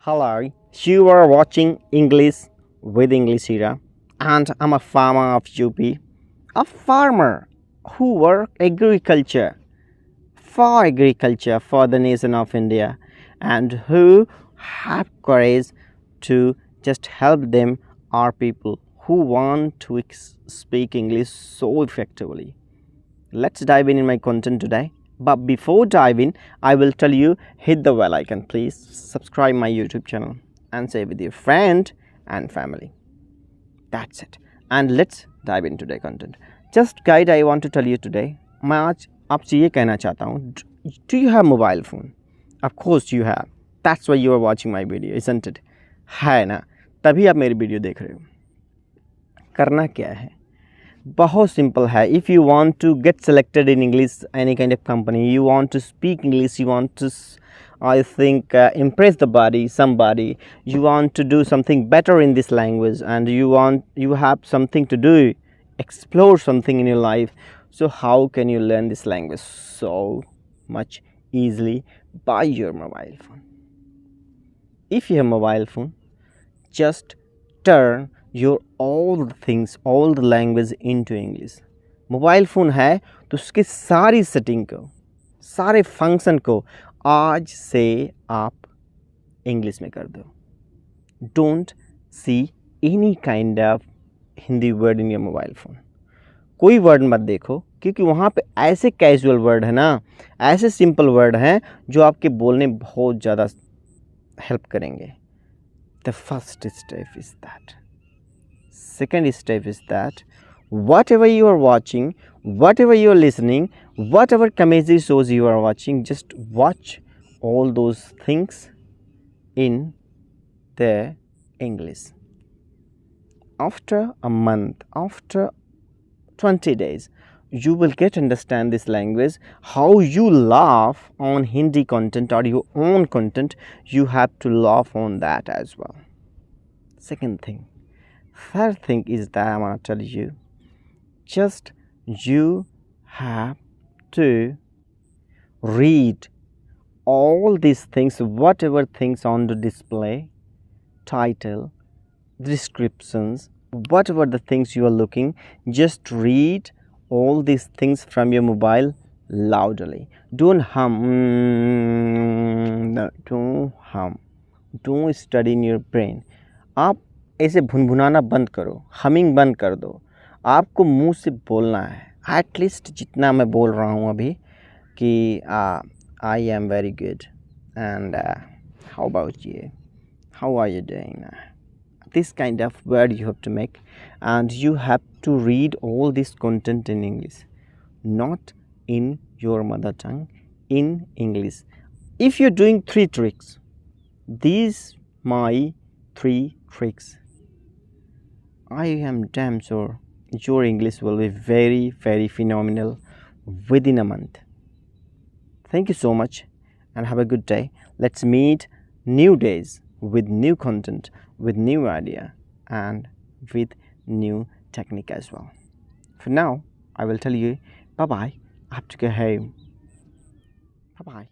Hello, you are watching English with English Era, and I'm a farmer of UP, a farmer who work agriculture for the nation of India, and who have courage to just help them, our people who want to speak English so effectively. Let's dive in my content today. But before diving, I will tell you, hit the bell icon, please subscribe my YouTube channel and share with your friend and family. That's it. And let's dive into the content. Just guide, I want to tell you today, मैं आज आपसे ये कहना चाहता हूँ, do you have mobile phone? Of course you have. That's why you are watching my video, isn't it? है ना, तभी आप मेरी वीडियो देख रहे हो. करना क्या है? बहुत सिंपल है. If you want to get selected in English, any kind of company, you want to speak English, you want to, I think, impress somebody, you want to do something better in this language, and you have something to do, explore something in your life. So how can you learn this language so much easily? By your mobile phone. If you have mobile phone, just turn your all the language into English. Mobile phone है तो उसके सारी setting को, सारे function को आज से आप इंग्लिश में कर दो. Don't see any kind of Hindi word in your mobile phone. कोई वर्ड मत देखो, क्योंकि वहाँ पे ऐसे कैजुअल वर्ड है ना, ऐसे सिंपल वर्ड हैं जो आपके बोलने बहुत ज़्यादा हेल्प करेंगे. The first step is that. Second step is that whatever you are watching, whatever you are listening, whatever comedy shows you are watching, just watch all those things in the English. After a month, after 20 days, you will get understand this language. How you laugh on Hindi content or your own content, you have to laugh on that as well. Second thing. Third thing is that I'm going to tell you, just you have to read all these things, whatever things on the display, title, descriptions, whatever the things you are looking, just read all these things from your mobile loudly. Don't hum, don't study in your brain. आप ऐसे भुनभुनाना बंद करो, humming बंद कर दो. आपको मुंह से बोलना है, एटलीस्ट जितना मैं बोल रहा हूँ अभी, कि I am very good and how about you, how are you doing. This kind of word you have to make, and you have to read all this content in English, not in your mother tongue, in English. If you're doing 3 tricks, these my 3 tricks, I am damn sure your English will be very, very phenomenal within a month. Thank you so much and have a good day. Let's meet new days with new content, with new idea and with new technique as well. For now, I will tell you bye-bye. I have to go home. Bye-bye.